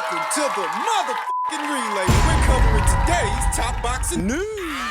Welcome to the motherfucking relay. We're covering today's top boxing news.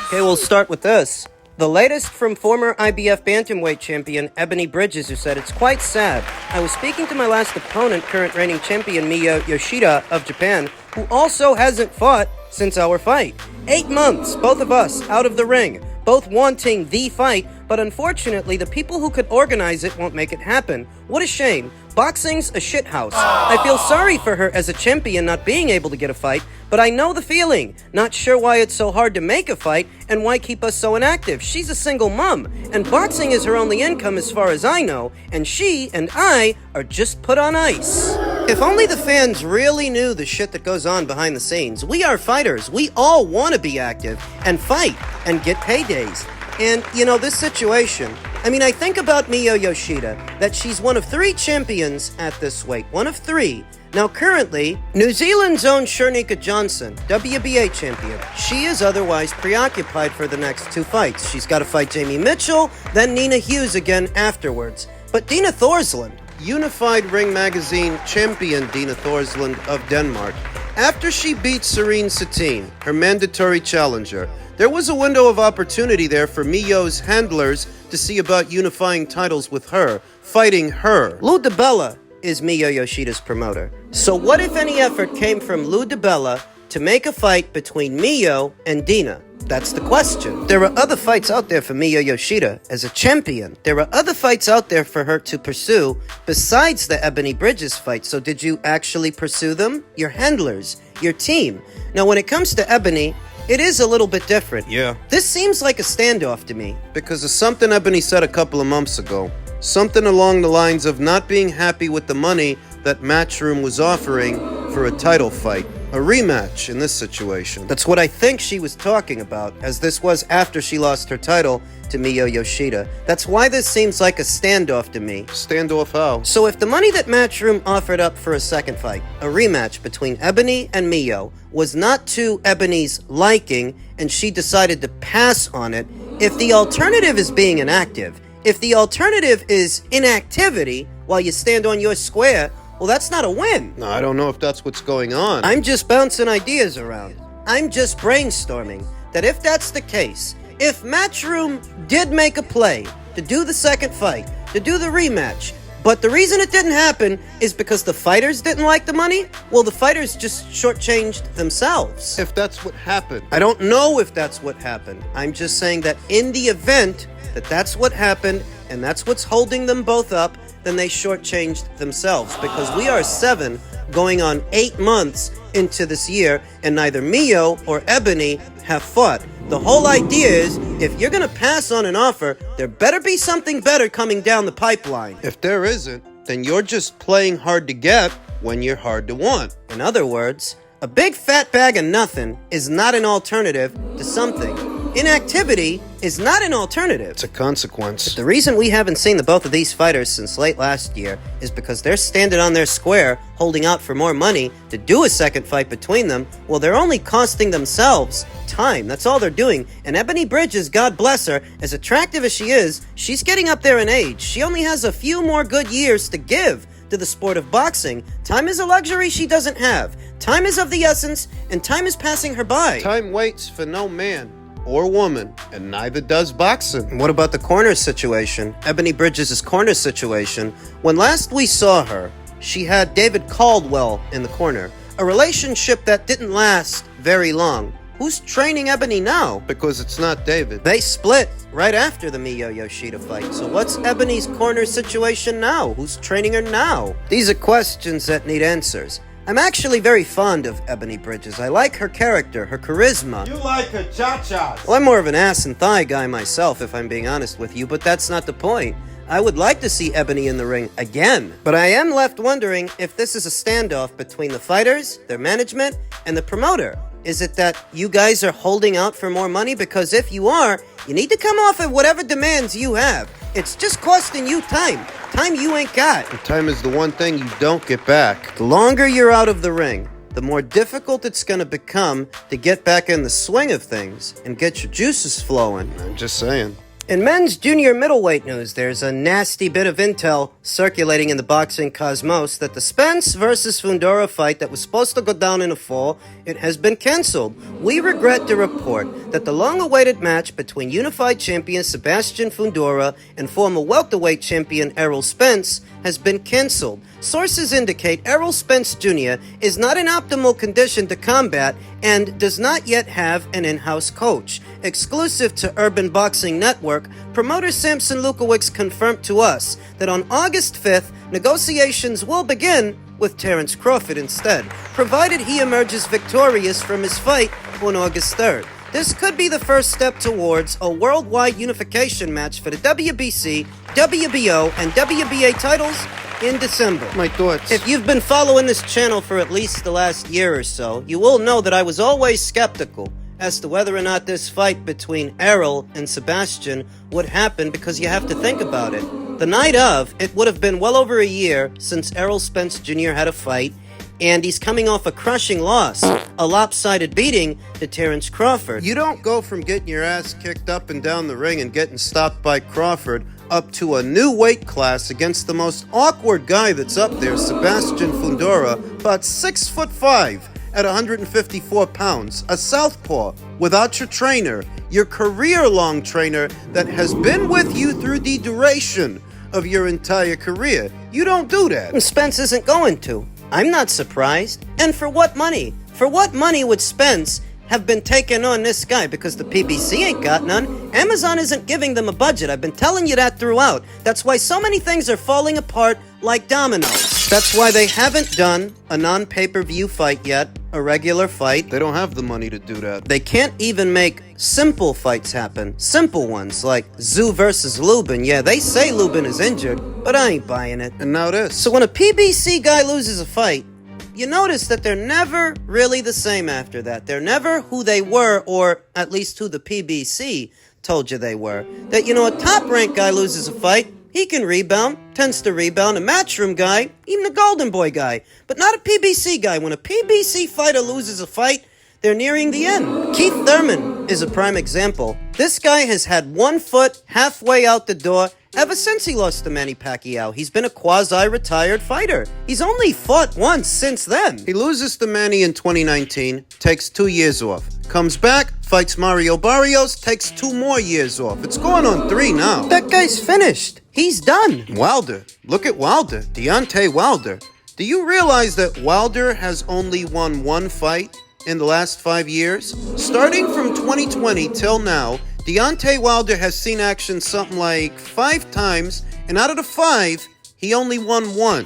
Okay, we'll start with this. The latest from former IBF bantamweight champion Ebony Bridges, who said, "It's quite sad. I was speaking to my last opponent, current reigning champion Yoshida of Japan, who also hasn't fought since our fight. 8 months, both of us, out of the ring, both wanting the fight, but unfortunately the people who could organize it won't make it happen. What a shame. Boxing's a shithouse. I feel sorry for her as a champion not being able to get a fight, but I know the feeling. Not sure why it's so hard to make a fight and why keep us so inactive. She's a single mom, and boxing is her only income as far as I know, and she and I are just put on ice." If only the fans really knew the shit that goes on behind the scenes. We are fighters. We all want to be active and fight and get paydays. And, this situation, I think about Yoshida, that she's one of 3 champions at this weight. One of 3. Now, currently, New Zealand's own Shernika Johnson, WBA champion, she is otherwise preoccupied for the next 2 fights. She's got to fight Jamie Mitchell, then Nina Hughes again afterwards. But Dina Thorsland, Unified Ring Magazine champion Dina Thorsland of Denmark, after she beat Serene Satine, her mandatory challenger, there was a window of opportunity there for Miyo's handlers to see about unifying titles with her, fighting her. Lou DiBella is Miyo Yoshida's promoter. So what, if any, effort came from Lou DiBella to make a fight between Miyo and Dina? That's the question. There are other fights out there for Miyo Yoshida as a champion. There are other fights out there for her to pursue besides the Ebony Bridges fight. So did you actually pursue them? Your handlers, your team. Now, when it comes to Ebony, it is a little bit different. Yeah. This seems like a standoff to me. Because of something Ebony said a couple of months ago. Something along the lines of not being happy with the money that Matchroom was offering for a title fight. A rematch in this situation. That's what I think she was talking about, as this was after she lost her title to Miyo Yoshida. That's why this seems like a standoff to me. Standoff how? So if the money that Matchroom offered up for a second fight, a rematch between Ebony and Miyo, was not to Ebony's liking, and she decided to pass on it, if the alternative is being inactive, if the alternative is inactivity while you stand on your square, well, that's not a win. No, I don't know if that's what's going on. I'm just bouncing ideas around. I'm just brainstorming that if that's the case, if Matchroom did make a play to do the second fight, to do the rematch, but the reason it didn't happen is because the fighters didn't like the money, well, the fighters just shortchanged themselves. If that's what happened. I don't know if that's what happened. I'm just saying that in the event that that's what happened, and that's what's holding them both up, then they shortchanged themselves, because we are 7 going on 8 months into this year, and neither Miyo or Ebony have fought. The whole idea is, if you're gonna pass on an offer, there better be something better coming down the pipeline. If there isn't, then you're just playing hard to get when you're hard to want. In other words, a big fat bag of nothing is not an alternative to something. Inactivity is not an alternative. It's a consequence. But the reason we haven't seen the both of these fighters since late last year is because they're standing on their square, holding out for more money to do a second fight between them. Well, they're only costing themselves time. That's all they're doing. And Ebony Bridges, God bless her, as attractive as she is, she's getting up there in age. She only has a few more good years to give to the sport of boxing. Time is a luxury she doesn't have. Time is of the essence, and time is passing her by. Time waits for no man or woman, and neither does boxing. What about the corner situation? Ebony Bridges' corner situation. When last we saw her, she had David Caldwell in the corner. A relationship that didn't last very long. Who's training Ebony now? Because it's not David. They split right after the Miyo Yoshida fight. So what's Ebony's corner situation now? Who's training her now? These are questions that need answers. I'm actually very fond of Ebony Bridges. I like her character, her charisma. You like her cha-chas. Well, I'm more of an ass and thigh guy myself, if I'm being honest with you, but that's not the point. I would like to see Ebony in the ring again. But I am left wondering if this is a standoff between the fighters, their management, and the promoter. Is it that you guys are holding out for more money? Because if you are, you need to come off of whatever demands you have. It's just costing you time. Time you ain't got. And time is the one thing you don't get back. The longer you're out of the ring, the more difficult it's going to become to get back in the swing of things and get your juices flowing. I'm just saying. In men's junior middleweight news, there's a nasty bit of intel circulating in the boxing cosmos that the Spence versus Fundora fight that was supposed to go down in the fall, it has been cancelled. We regret to report that the long-awaited match between unified champion Sebastian Fundora and former welterweight champion Errol Spence has been cancelled. Sources indicate Errol Spence Jr. is not in optimal condition to combat and does not yet have an in-house coach. Exclusive to Urban Boxing Network, promoter Samson Lukowicz confirmed to us that on August 5th, negotiations will begin with Terence Crawford instead, provided he emerges victorious from his fight on August 3rd. This could be the first step towards a worldwide unification match for the WBC, WBO, and WBA titles in December. My thoughts. If you've been following this channel for at least the last year or so, you will know that I was always skeptical as to whether or not this fight between Errol and Sebastian would happen, because you have to think about it. The night of, it would have been well over a year since Errol Spence Jr. had a fight, and he's coming off a crushing loss, a lopsided beating to Terence Crawford. You don't go from getting your ass kicked up and down the ring and getting stopped by Crawford up to a new weight class against the most awkward guy that's up there, Sebastian Fundora, about 6'5" at 154 pounds, a southpaw, without your trainer, your career-long trainer that has been with you through the duration of your entire career. You don't do that. And Spence isn't going to. I'm not surprised. And for what money? For what money would Spence have been taking on this guy? Because the PBC ain't got none. Amazon isn't giving them a budget. I've been telling you that throughout. That's why so many things are falling apart like dominoes. That's why they haven't done a non-pay-per-view fight yet, a regular fight. They don't have the money to do that. They can't even make simple fights happen. Simple ones, like Tszyu versus Lubin. Yeah, they say Lubin is injured, but I ain't buying it. And now this. So when a PBC guy loses a fight, you notice that they're never really the same after that. They're never who they were, or at least who the PBC told you they were. That, a top-ranked guy loses a fight, he can rebound, tends to rebound. A matchroom guy, even a golden boy guy, but not a PBC guy. When a PBC fighter loses a fight, they're nearing the end. Keith Thurman is a prime example. This guy has had one foot halfway out the door ever since he lost to Manny Pacquiao. He's been a quasi-retired fighter. He's only fought once since then. He loses to Manny in 2019, takes 2 years off. Comes back, fights Mario Barrios, takes 2 more years off. It's going on 3 now. That guy's finished. He's done. Wilder. Look at Wilder. Deontay Wilder. Do you realize that Wilder has only won 1 fight in the last 5 years? Starting from 2020 till now, Deontay Wilder has seen action something like 5 times, and out of the 5, he only won once.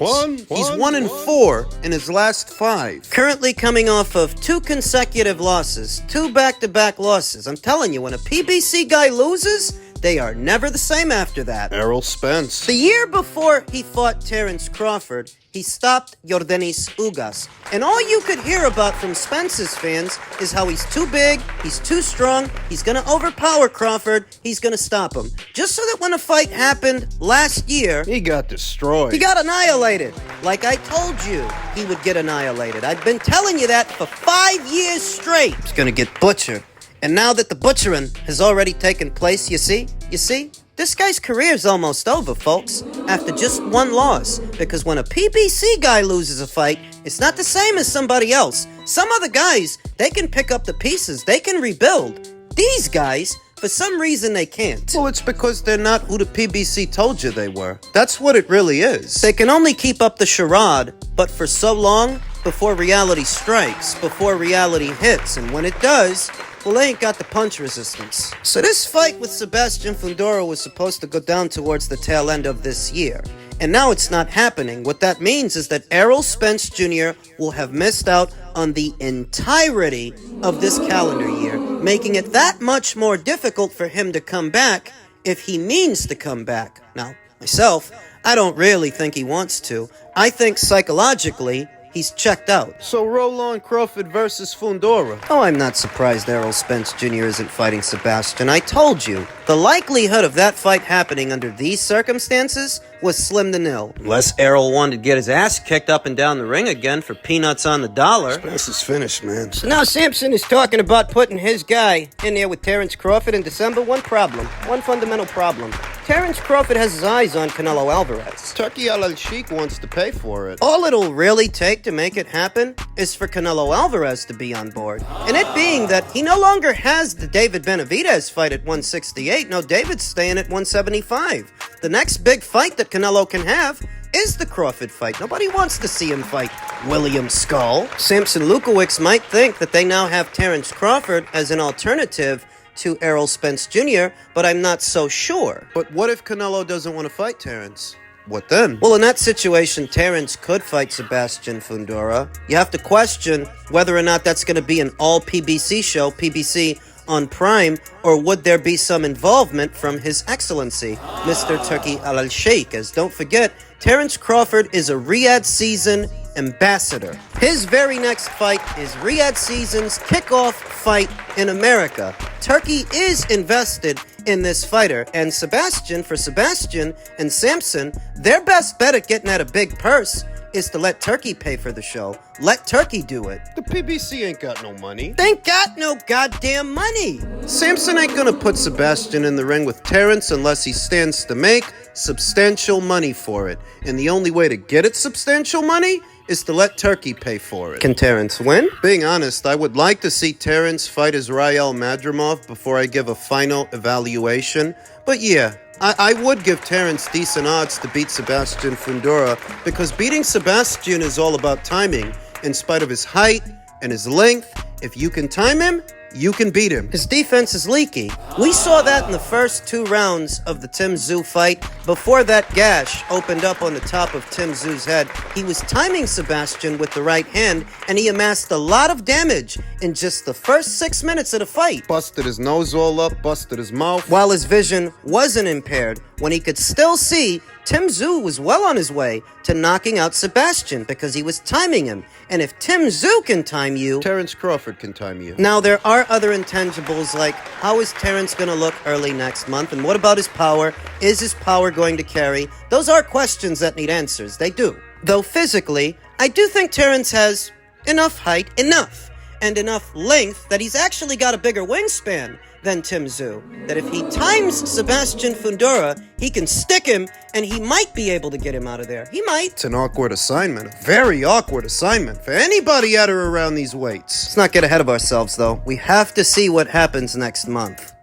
He's 1-4 in his last 5. Currently coming off of 2 consecutive losses, 2 back-to-back losses. I'm telling you, when a PBC guy loses, they are never the same after that. Errol Spence. The year before he fought Terence Crawford, he stopped Yordenis Ugas. And all you could hear about from Spence's fans is how he's too big, he's too strong, he's gonna overpower Crawford, he's gonna stop him. Just so that when a fight happened last year, He got destroyed. he got annihilated. Like I told you, he would get annihilated. I've been telling you that for 5 years straight. He's gonna get butchered. And now that the butchering has already taken place, you see? This guy's career's almost over, folks, after just 1 loss. Because when a PBC guy loses a fight, it's not the same as somebody else. Some other guys, they can pick up the pieces, they can rebuild. These guys, for some reason, they can't. Well, it's because they're not who the PBC told you they were. That's what it really is. They can only keep up the charade, but for so long, before reality strikes, before reality hits, and when it does, well, they ain't got the punch resistance. So this fight with Sebastian Fundora was supposed to go down towards the tail end of this year. And now it's not happening. What that means is that Errol Spence Jr. will have missed out on the entirety of this calendar year, making it that much more difficult for him to come back if he means to come back. Now, myself, I don't really think he wants to. I think psychologically, he's checked out. So roll on Crawford versus Fundora. Oh, I'm not surprised Errol Spence Jr. isn't fighting Sebastian. I told you, the likelihood of that fight happening under these circumstances was slim to nil. Unless Errol wanted to get his ass kicked up and down the ring again for peanuts on the dollar. Spence is finished, man. So now Sampson is talking about putting his guy in there with Terrence Crawford in December. One fundamental problem. Terrence Crawford has his eyes on Canelo Alvarez. Turki Al-Sheikh wants to pay for it. All it'll really take to make it happen is for Canelo Alvarez to be on board. And it being that he no longer has the David Benavidez fight at 168. No, David's staying at 175. The next big fight that Canelo can have is the Crawford fight. Nobody wants to see him fight William Skull. Samson Lukowicz might think that they now have Terrence Crawford as an alternative to Errol Spence Jr., but I'm not so sure. But what if Canelo doesn't want to fight Terrence? What then? Well, in that situation, Terrence could fight Sebastian Fundora. You have to question whether or not that's going to be an all-PBC show, PBC on Prime, or would there be some involvement from His Excellency, Mr. Turki Al-Sheikh, as don't forget, Terrence Crawford is a Riyadh season ambassador. His very next fight is Riyadh season's kickoff fight in America. Turkey is invested in this fighter, and Sebastian and Samson, their best bet at getting at a big purse is to let Turkey pay for the show. Let Turkey do it. The PBC ain't got no money. They ain't got no goddamn money. Samson ain't gonna put Sebastian in the ring with Terrence unless he stands to make substantial money for it. And the only way to get it substantial money is to let Turkey pay for it. Can Terrence win? Being honest, I would like to see Terrence fight Israel Madrimov before I give a final evaluation. But yeah, I would give Terrence decent odds to beat Sebastian Fundora because beating Sebastian is all about timing. In spite of his height and his length, if you can time him, you can beat him. His defense is leaky. We saw that in the first 2 rounds of the Tszyu fight. Before that gash opened up on the top of Tszyu's head, he was timing Sebastian with the right hand, and he amassed a lot of damage in just the first 6 minutes of the fight. Busted his nose all up, busted his mouth. While his vision wasn't impaired, when he could still see, Tszyu was well on his way to knocking out Sebastian because he was timing him. And if Tszyu can time you, Terrence Crawford can time you. Now, there are other intangibles like how is Terrence going to look early next month? And what about his power? Is his power going to carry? Those are questions that need answers. They do. Though physically, I do think Terrence has enough height, and enough length that he's actually got a bigger wingspan than Tszyu. That if he times Sebastian Fundora, he can stick him, and he might be able to get him out of there. He might. It's an awkward assignment. A very awkward assignment for anybody at or around these weights. Let's not get ahead of ourselves, though. We have to see what happens next month.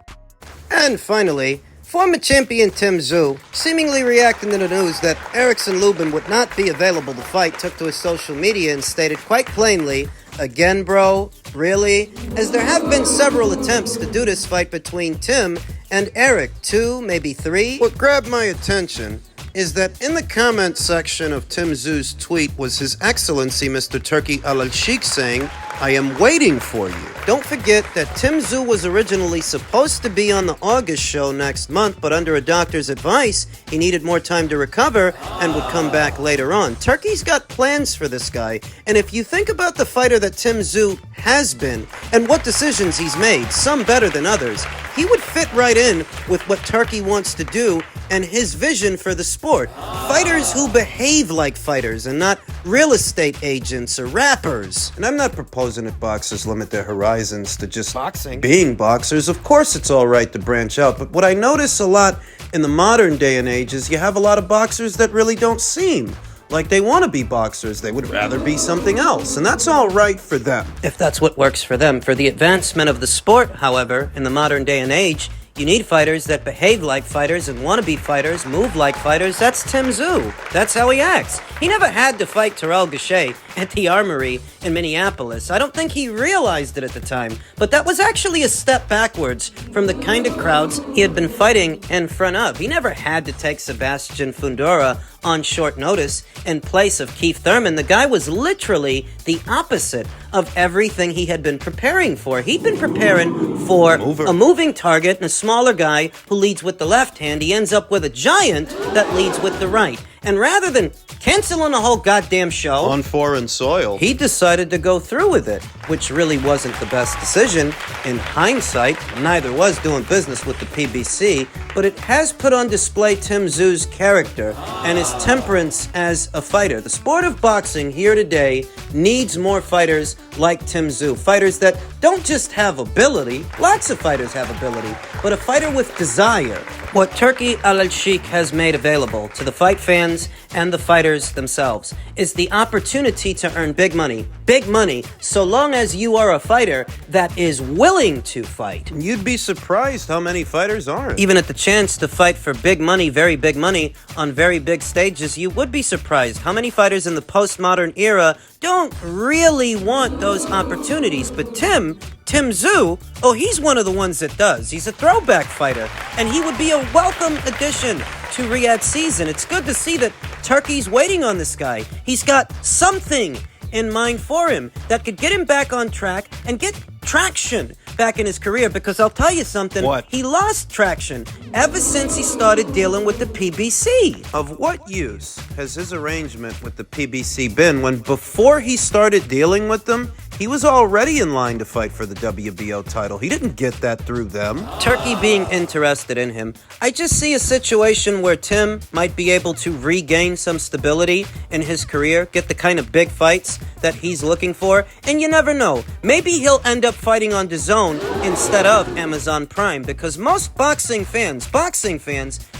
And finally, former champion Tszyu, seemingly reacting to the news that Erickson Lubin would not be available to fight, took to his social media and stated quite plainly, "Again, bro? Really?" As there have been several attempts to do this fight between Tim and Eric, 2, maybe 3. What grabbed my attention is that in the comment section of Tszyu's tweet was His Excellency Mr. Turki Al-Sheikh saying, "I am waiting for you." Don't forget that Tszyu was originally supposed to be on the August show next month, but under a doctor's advice, he needed more time to recover and would come back later on. Turkey's got plans for this guy, and if you think about the fighter that Tszyu has been and what decisions he's made, some better than others, he would fit right in with what Turkey wants to do and his vision for the sport. Fighters who behave like fighters and not real estate agents or rappers. And I'm not proposing that boxers limit their horizons to just Boxing. being boxers. Of course it's all right to branch out, but what I notice a lot in the modern day and age is you have a lot of boxers that really don't seem like they want to be boxers. They would rather be something else, and that's all right for them. If that's what works for them. For the advancement of the sport, however, in the modern day and age, you need fighters that behave like fighters and want to be fighters, move like fighters. That's Tszyu. That's how he acts. He never had to fight Terrell Gausha at the Armory in Minneapolis. I don't think he realized it at the time, but that was actually a step backwards from the kind of crowds he had been fighting in front of. He never had to take Sebastian Fundora on short notice in place of Keith Thurman. The guy was literally the opposite of everything he had been preparing for. He'd been preparing for a moving target and a smaller guy who leads with the left hand. He ends up with a giant that leads with the right. and rather than canceling the whole goddamn show On foreign soil. he decided to go through with it, which really wasn't the best decision. In hindsight, neither was doing business with the PBC, but it has put on display Tszyu's character and his temperance as a fighter. The sport of boxing here today needs more fighters like Tszyu, fighters that don't just have ability, lots of fighters have ability, but a fighter with desire. What Turki Al-Sheikh has made available to the fight fans and the fighters themselves is the opportunity to earn big money so long as you are a fighter that is willing to fight. You'd be surprised how many fighters aren't. Even at the chance to fight for big money, very big money, on very big stages, you would be surprised how many fighters in the postmodern era don't really want those opportunities. But Tszyu, oh, he's one of the ones that does. He's a throwback fighter, and he would be a welcome addition to Riyadh season. It's good to see that Turkey's waiting on this guy. He's got something in mind for him that could get him back on track and get traction back in his career, because I'll tell you something. What? He lost traction ever since he started dealing with the PBC. Of what use has his arrangement with the PBC been when before he started dealing with them, he was already in line to fight for the WBO title? He didn't get that through them. Turkey being interested in him, I just see a situation where Tim might be able to regain some stability in his career, get the kind of big fights that he's looking for, and you never know. Maybe he'll end up fighting on DAZN instead of Amazon Prime, because most boxing fans,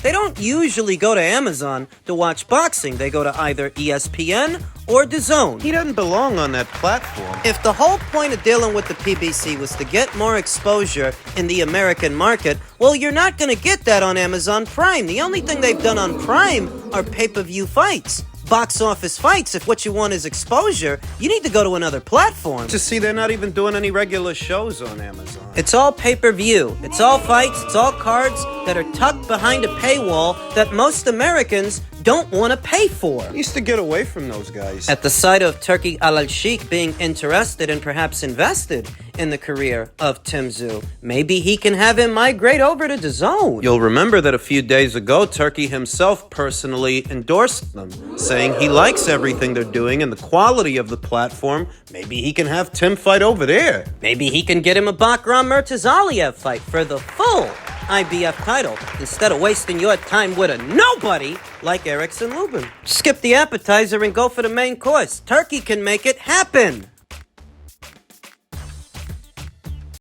they don't usually go to Amazon to watch boxing. They go to either ESPN or DAZN. He doesn't belong on that platform. If the whole point of dealing with the PBC was to get more exposure in the American market, well, you're not going to get that on Amazon Prime. The only thing they've done on Prime are pay-per-view fights, box office fights. If what you want is exposure, you need to go to another platform. To see, they're not even doing any regular shows on Amazon. It's all pay-per-view. It's all fights. It's all cards that are tucked behind a paywall that most Americans don't want to pay for. He used to get away from those guys. At the sight of Turki Al-Sheikh being interested and perhaps invested in the career of Tszyu, maybe he can have him migrate over to DAZN. You'll remember that a few days ago, Turkey himself personally endorsed them, saying he likes everything they're doing and the quality of the platform. Maybe he can have Tim fight over there. Maybe he can get him a Bakram Murtazaliev fight for the full IBF title instead of wasting your time with a nobody like Erickson Lubin. Skip the appetizer and go for the main course. Turkey can make it happen.